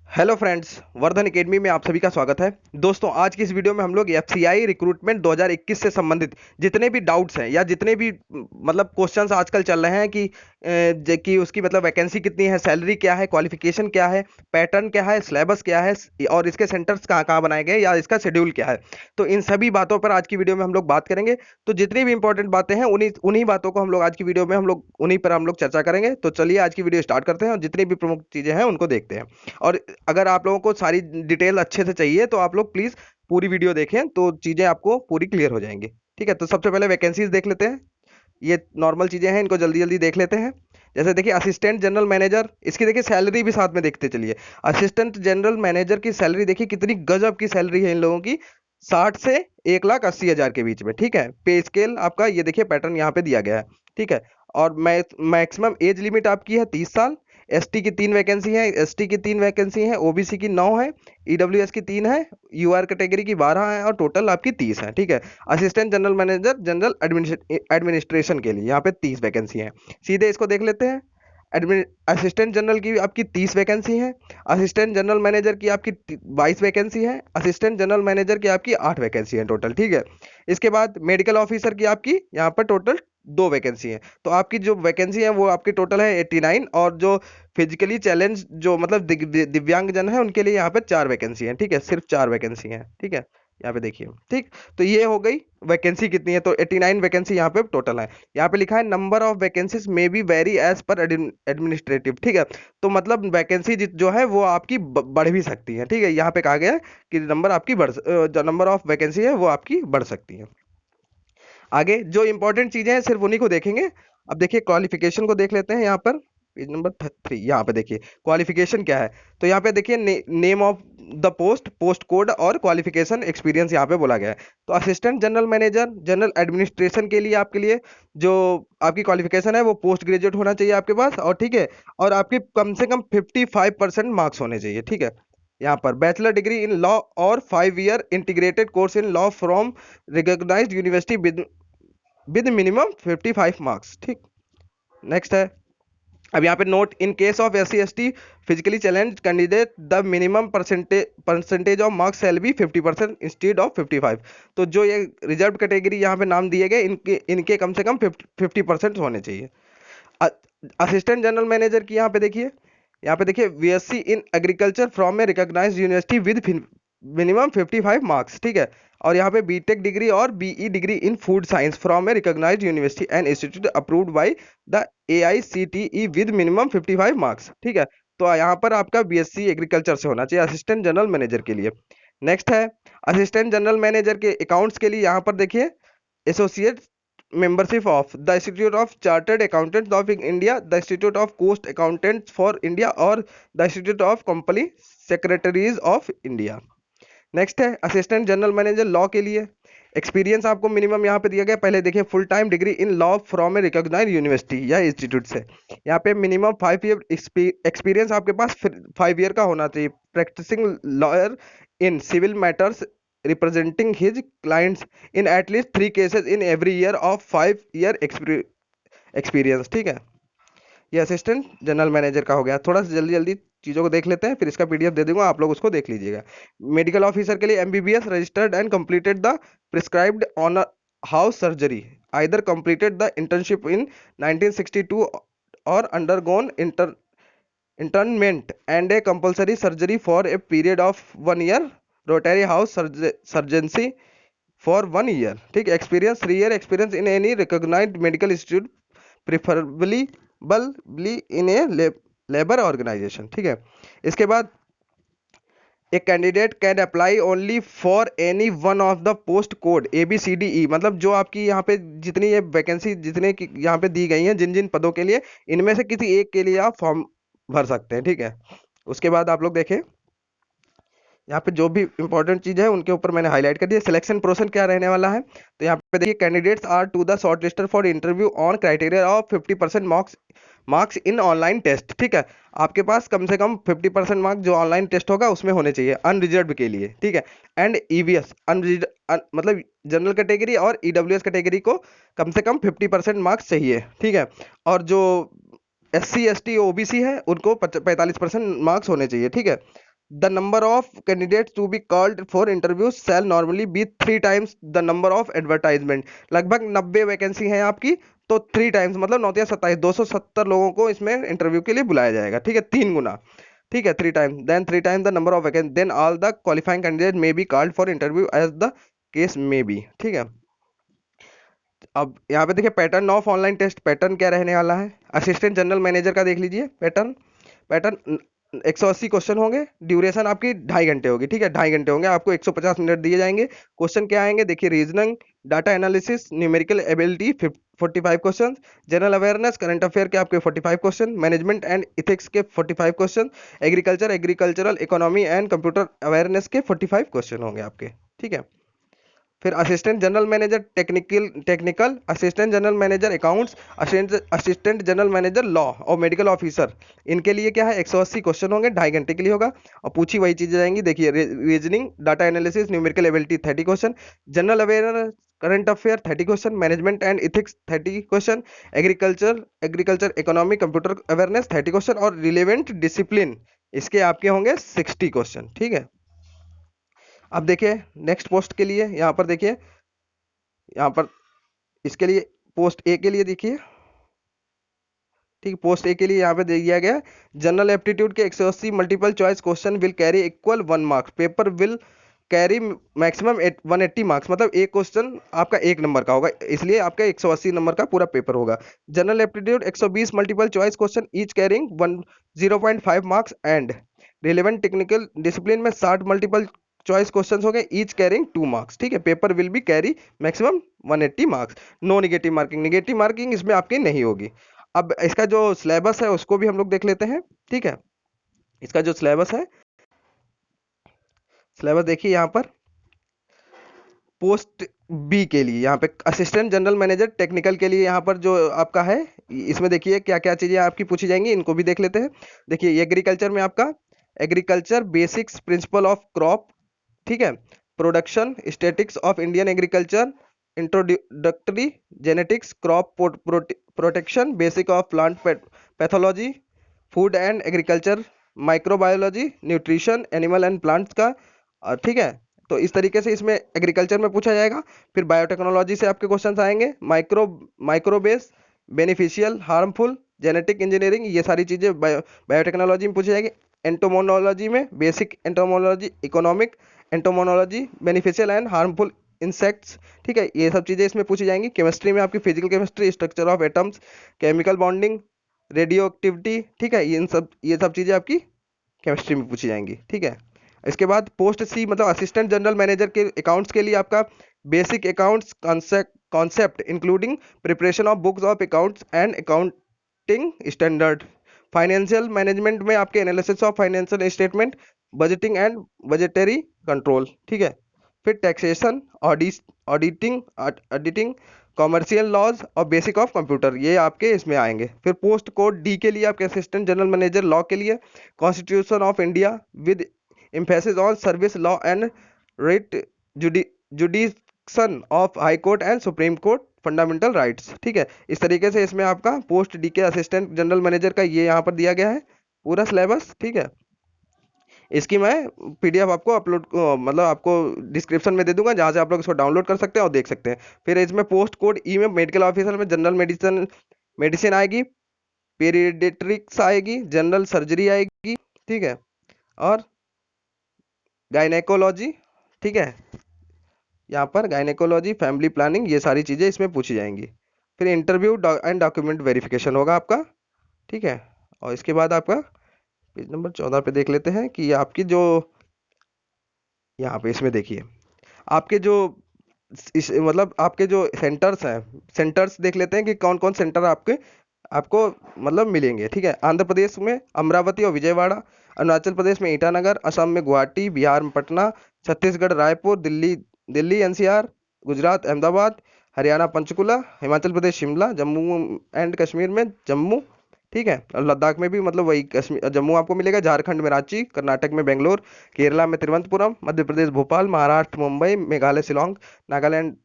Hello friends, Vardhan academy में आप सभी का स्वागत है। दोस्तों, आज की इस वीडियो में हम लोग एफसीआई रिक्रूटमेंट 2021 से संबंधित जितने भी डाउट्स हैं या जितने भी मतलब क्वेश्चंस आजकल चल रहे हैं कि उसकी मतलब वैकेंसी कितनी है, सैलरी क्या है, क्वालिफिकेशन क्या है, पैटर्न क्या है, सिलेबस क्या है और इसके सेंटर्स कहाँ कहाँ बनाए गए या इसका शेड्यूल क्या है। तो इन सभी बातों पर आज की वीडियो में हम लोग बात करेंगे। तो जितनी भी इंपॉर्टेंट बातें हैं उन्हीं उन्हीं बातों को हम लोग आज की वीडियो में उन्हीं पर हम लोग चर्चा करेंगे। तो चलिए आज की वीडियो स्टार्ट करते हैं और जितनी भी प्रमुख चीजें हैं उनको देखते हैं। और अगर आप लोगों को सारी डिटेल अच्छे से चाहिए तो आप लोग प्लीज पूरी वीडियो देखें, तो चीजें आपको पूरी क्लियर हो जाएंगी। ठीक है, तो सबसे पहले वैकेंसीज देख लेते हैं। ये नॉर्मल चीजें हैं, इनको जल्दी जल्दी देख लेते हैं। जैसे देखिए, असिस्टेंट जनरल मैनेजर, इसकी देखिए सैलरी भी साथ में देखते चलिए। असिस्टेंट जनरल मैनेजर की सैलरी देखिए कितनी गजब की सैलरी है इन लोगों की, 60 से 1,80,000 के बीच में। ठीक है, पे स्केल आपका ये देखिए पैटर्न यहाँ पे दिया गया है। ठीक है, और मैक्सिमम एज लिमिट आपकी है 30 साल। एसटी की 3 वैकेंसी है, एसटी की 3 वैकेंसी है, ओबीसी की 9 है, ईडब्ल्यूएस की 3 है, यूआर कैटेगरी की 12 है और टोटल आपकी 30 है। ठीक है, assistant general manager general administration के लिए यहाँ पे 30 वैकेंसी है। सीधे इसको देख लेते हैं। असिस्टेंट जनरल की आपकी 30 वैकेंसी है, असिस्टेंट जनरल मैनेजर की आपकी 22 वैकेंसी है, असिस्टेंट जनरल मैनेजर की आपकी 8 वैकेंसी है टोटल। ठीक है, इसके बाद मेडिकल ऑफिसर की आपकी यहाँ पर टोटल 2 वैकेंसी है। तो आपकी जो वैकेंसी है वो आपकी टोटल है 89, और जो फिजिकली चैलेंज जो मतलब दिव्यांग जन है उनके लिए यहाँ पे 4 वैकेंसी है। ठीक है, सिर्फ 4 वैकेंसी है। ठीक है, यहाँ पे देखिए। ठीक, तो ये हो गई वैकेंसी कितनी है, तो 89 वैकेंसी यहाँ पे टोटल है। यहाँ पे लिखा है number of vacancies may be very as per administrative. ठीक है, तो मतलब वैकेंसी जो है वो आपकी बढ़ भी सकती है। ठीक है, यहाँ पे कहा गया है कि नंबर आपकी जो नंबर ऑफ वैकेंसी है वो आपकी बढ़ सकती है। आगे जो इंपॉर्टेंट चीजें हैं सिर्फ उन्हीं को देखेंगे। अब देखिए क्वालिफिकेशन को देख लेते हैं यहाँ पर, पेज नंबर 3। यहाँ पे देखिए क्वालिफिकेशन क्या है। तो यहाँ पे देखिए name of the post, post code और क्वालिफिकेशन एक्सपीरियंस यहाँ पे बोला गया है। तो assistant general manager general administration के लिए आपके लिए जो आपकी क्वालिफिकेशन है वो पोस्ट ग्रेजुएट होना चाहिए आपके पास। और ठीक है, और आपके कम से कम 55% मार्क्स होने चाहिए। ठीक है, यहाँ पर बैचलर डिग्री इन लॉ और 5 year integrated course in law from recognised university with minimum 55 marks. ठीक, नेक्स्ट है। अब यहाँ पे note, in case of SC ST physically challenge candidate the minimum percentage of marks shall be 50% instead of 55। तो जो ये reserve category यहाँ पे नाम दिए गए, इनके इनके कम से कम 50% होने चाहिए। असिस्टेंट जनरल मैनेजर की यहाँ पे देखिए BSc इन agriculture from a recognised university with minimum 55 marks. ठीक है, और यहाँ पे बीटेक डिग्री और BE degree in food science from a recognised university and institute approved by the AICTE with minimum 55 marks. ठीक है, तो यहाँ पर आपका BSc एग्रीकल्चर से होना चाहिए असिस्टेंट जनरल मैनेजर के लिए। नेक्स्ट है, असिस्टेंट जनरल मैनेजर के अकाउंट्स के लिए यहाँ पर देखिए associate membership of the Institute of Chartered Accountants of India, the Institute of Coast Accountants for India और the Institute of Company Secretaries of India। Next है असिस्टेंट जनरल मैनेजर लॉ के लिए। एक्सपीरियंस आपको मिनिमम यहाँ पे दिया गया, पहले देखिए full time degree in law from a recognised university या इंस्टीट्यूट से। यहाँ पे मिनिमम 5 ईयर एक्सपीरियंस आपके पास 5 ईयर का होना चाहिए, practising lawyer in civil matters representing his clients in at least 3 cases in every year of 5 year experience। ठीक है, ये असिस्टेंट जनरल मैनेजर का हो गया। थोड़ा सा जल्दी जल्दी चीज़ों को देख लेते हैं, फिर इसका PDF दे दूंगा, आप लोग उसको देख लीजिएगा। मेडिकल ऑफिसर के लिए MBBS registered and completed the prescribed on house surgery, either completed the internship in 1962 और undergone internment and a compulsory surgery for a period of 1 year, rotary house surgery for 1 year। ठीक, experience 3 year experience in any recognised medical institute preferably in a labour organisation. ठीक है, इसके बाद a candidate can apply only for any one of the post code ABCDE, मतलब जो आपकी यहाँ पे जितनी ये वैकेंसी जितने की यहाँ पे दी गई हैं जिन जिन पदों के लिए, इनमें से किसी एक के लिए आप फॉर्म भर सकते हैं। ठीक है, उसके बाद आप लोग देखें यहाँ पे जो भी इंपॉर्टेंट चीज है उनके ऊपर मैंने हाईलाइट कर दिया। सिलेक्शन प्रोसेस क्या रहने वाला है, तो यहाँ पे देखिए candidates are to the short lister for interview on criteria of 50% marks in online test. ठीक है, आपके पास कम से कम 50% मार्क्स जो ऑनलाइन टेस्ट होगा उसमें होने चाहिए अनरिजर्व के लिए। ठीक है, एंड EVS मतलब जनरल कैटेगरी और EWS कैटेगरी को कम से कम 50% मार्क्स चाहिए। ठीक है, और जो SC ST OBC है उनको 45% मार्क्स होने चाहिए। ठीक है, the number of candidates to be called for interview shall normally be 3 times the number of advertisement. लगभग 90 वैकेंसी है आपकी, तो 3 times मतलब 9 या 27, 270 लोगों को इसमें इंटरव्यू के लिए बुलाया जाएगा, ठीक है, 3 गुना, ठीक है, 3 times, then 3 times the number of vacancy, then all the qualifying candidate may be called for interview as the case may be, ठीक है। अब यहाँ पे देखिए pattern of online test, pattern क्या रहने वाला है, असिस्टेंट जनरल मैनेजर का देख लीजिए पैटर्न। पैटर्न 180 क्वेश्चन होंगे, ड्यूरेशन आपकी 2.5 घंटे होगी, ठीक है, 2.5 घंटे होंगे, आपको 150 मिनट दिए जाएंगे। क्वेश्चन क्या आएंगे, देखिए reasoning, data analysis, numerical ability 45 question, general awareness, current affair के आपके 45 क्वेश्चन, मैनेजमेंट एंड इथिक्स के 45 question, agriculture, agricultural economy and computer awareness के 45 क्वेश्चन होंगे आपके, ठीक है। फिर assistant general manager technical, assistant general manager accounts, assistant general manager law और मेडिकल ऑफिसर, इनके लिए क्या है 180 क्वेश्चन होंगे, 2.5 घंटे के लिए होगा। और पूछी वही चीजें जाएंगी, देखिए reasoning, data analysis, numerical ability 30 question, general awareness, current affair 30 question, management and ethics 30 question, agriculture economy computer awareness 30 question और रिलेवेंट डिसिप्लिन इसके आपके होंगे 60 क्वेश्चन, ठीक है। अब देखिए नेक्स्ट पोस्ट के लिए यहाँ पर देखिए, यहाँ पर इसके लिए पोस्ट ए के लिए देखिए, ठीक, पोस्ट ए के लिए यहाँ पे दे दिया गया जनरल एप्टीट्यूड के 180 multiple choice question will carry equal 1 marks, paper will carry maximum 180 marks, मतलब एक क्वेश्चन आपका 1 नंबर का होगा, इसलिए आपका 180 नंबर का पूरा पेपर होगा। General aptitude 120 multiple choice question each carrying 0.5 marks and relevant technical discipline में 60 मल्टीपल चॉइस क्वेश्चंस हो गए ईच कैरिंग 2 मार्क्स, ठीक है, paper will be carry maximum 180 marks. No negative marking, negative marking इसमें आपकी नहीं होगी। अब इसका जो सिलेबस है उसको भी हम लोग देख लेते हैं, ठीक है। इसका जो सिलेबस है, सिलेबस देखिए यहाँ पर पोस्ट बी के लिए, यहाँ पे असिस्टेंट जनरल मैनेजर टेक्निकल के लिए यहाँ पर जो आपका है, इसमें देखिए क्या क्या चीजें आपकी पूछी जाएंगी, इनको भी देख लेते हैं। देखिए एग्रीकल्चर में आपका agriculture basics principle of crop, ठीक है, production statics of Indian agriculture, introductory genetics, crop protection, basic of plant pathology, food and agriculture, microbiology, nutrition animal and plants का, ठीक है। तो इस तरीके से इसमें एग्रीकल्चर में पूछा जाएगा। फिर बायोटेक्नोलॉजी से आपके क्वेश्चन आएंगे, microbes, beneficial, harmful, genetic engineering, ये सारी चीज़ें बायोटेक्नोलॉजी में पूछी जाएगी। एंटोमोनोलॉजी में basic entomology, economic entomology, beneficial and harmful insects, ठीक है, ये सब चीज़ें इसमें पूछी जाएंगी। केमिस्ट्री में आपकी physical chemistry, structure of atoms, chemical bonding, radio activity, ठीक है, ये सब चीज़ें आपकी केमिस्ट्री में पूछी जाएंगी, ठीक है। इसके बाद पोस्ट सी मतलब असिस्टेंट जनरल मैनेजर के अकाउंट्स के लिए आपका basic accounts concept including preparation of books of accounts and accounting standard, financial management में आपके analysis of financial statement, budgeting and budgetary control, ठीक है। फिर टैक्सेशन, ऑडिटिंग, कॉमर्शियल लॉज और बेसिक ऑफ कंप्यूटर, ये आपके इसमें आएंगे। फिर पोस्ट कोड डी के लिए आपके असिस्टेंट जनरल मैनेजर लॉ के लिए constitution of India with emphasis on service law and writ जुडिक्शन of high court and supreme court fundamental rights, ठीक है। इस तरीके से इसमें आपका पोस्ट डी के असिस्टेंट जनरल मैनेजर का ये यहाँ पर दिया गया है पूरा सिलेबस, ठीक है। इसकी मैं पीडीएफ आपको अपलोड मतलब आपको डिस्क्रिप्शन में दे दूंगा, जहाँ से आप लोग इसको डाउनलोड कर सकते हैं और देख सकते हैं। फिर इसमें पोस्ट कोड ई में मेडिकल ऑफिसर में जनरल मेडिसिन आएगी, पीडियाट्रिक्स आएगी, जनरल सर्जरी आएगी, ठीक है, और गायनेकोलॉजी, ठीक है, यहाँ पर गायनेकोलॉजी, फैमिली प्लानिंग, ये सारी चीज़ें इसमें पूछी जाएंगी। फिर इंटरव्यू एंड डॉक्यूमेंट वेरिफिकेशन होगा आपका, ठीक है। और इसके बाद आपका पेज नंबर 14 पे देख लेते हैं कि आपकी जो यहाँ पे इसमें देखिए आपके जो मतलब आपके जो सेंटर्स हैं, सेंटर्स देख लेते हैं कि कौन कौन सेंटर आपको मतलब मिलेंगे, ठीक है। आंध्र प्रदेश में अमरावती और विजयवाड़ा, अरुणाचल प्रदेश में ईटानगर, असम में गुवाहाटी, बिहार में पटना, छत्तीसगढ़ रायपुर, दिल्ली एनसीआर, गुजरात अहमदाबाद, हरियाणा पंचकुला, हिमाचल प्रदेश शिमला, जम्मू एंड कश्मीर में जम्मू, ठीक है, और लद्दाख में भी मतलब वही कश्मीर जम्मू आपको मिलेगा, झारखंड में रांची, कर्नाटक में बेंगलोर, केरला में तिरुवनंतपुरम, मध्य प्रदेश भोपाल, महाराष्ट्र मुंबई, मेघालय शिलोंग, नागालैंड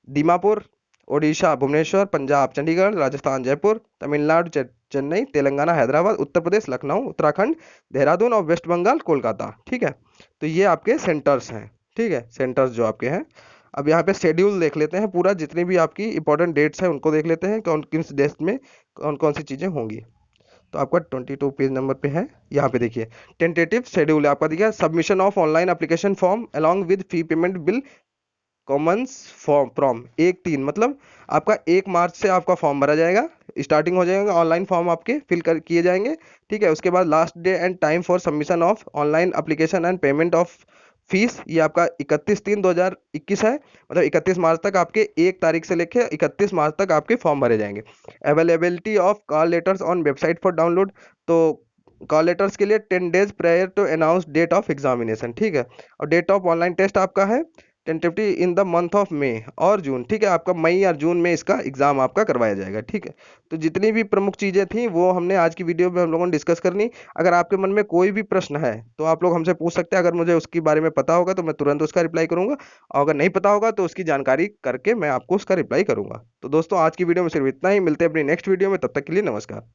दीमापुर, ओडिशा भुवनेश्वर, पंजाब चंडीगढ़, राजस्थान जयपुर, तमिलनाडु चेन्नई, तेलंगाना हैदराबाद, उत्तर प्रदेश लखनऊ, उत्तराखंड देहरादून और वेस्ट बंगाल कोलकाता। ठीक है, तो ये आपके सेंटर्स हैं। ठीक है, सेंटर्स जो आपके हैं। अब यहाँ पे शेड्यूल देख लेते हैं पूरा, जितनी भी आपकी इंपॉर्टेंट डेट्स हैं उनको देख लेते हैं, कौन किस डेट में कौन कौन सी चीज़ें होंगी। तो आपका 22 पेज नंबर पे है, यहाँ पे देखिए टेंटेटिव शेड्यूल है आपका, देखिए submission of online application form along with fee payment bill Commons form from 1/3, मतलब आपका 1 मार्च से आपका फॉर्म भरा जाएगा, स्टार्टिंग हो जाएगा, ऑनलाइन फॉर्म आपके फिल कर किए जाएंगे। ठीक है, उसके बाद last day and time for submission of online application and payment of fees ये आपका 31/3/2021 है, मतलब 31 मार्च तक आपके 1 तारीख से लेकर 31 मार्च तक आपके फॉर्म भरे जाएंगे। Availability of call letters on website for download, तो कॉल लेटर्स के लिए 10 days prior to announce date of examination. ठीक है, और डेट ऑफ ऑनलाइन टेस्ट आपका है tentatively in the month of May और जून। ठीक है, आपका मई या जून में इसका एग्जाम आपका करवाया जाएगा। ठीक है, तो जितनी भी प्रमुख चीज़ें थी वो हमने आज की वीडियो में हम लोगों ने डिस्कस करनी। अगर आपके मन में कोई भी प्रश्न है तो आप लोग हमसे पूछ सकते हैं, अगर मुझे उसके बारे में पता होगा तो मैं तुरंत उसका रिप्लाई करूंगा, और अगर नहीं पता होगा तो उसकी जानकारी करके मैं आपको उसका रिप्लाई करूंगा। तो दोस्तों आज की वीडियो में सिर्फ इतना ही, मिलते हैं अपनी नेक्स्ट वीडियो में, तब तक के लिए नमस्कार।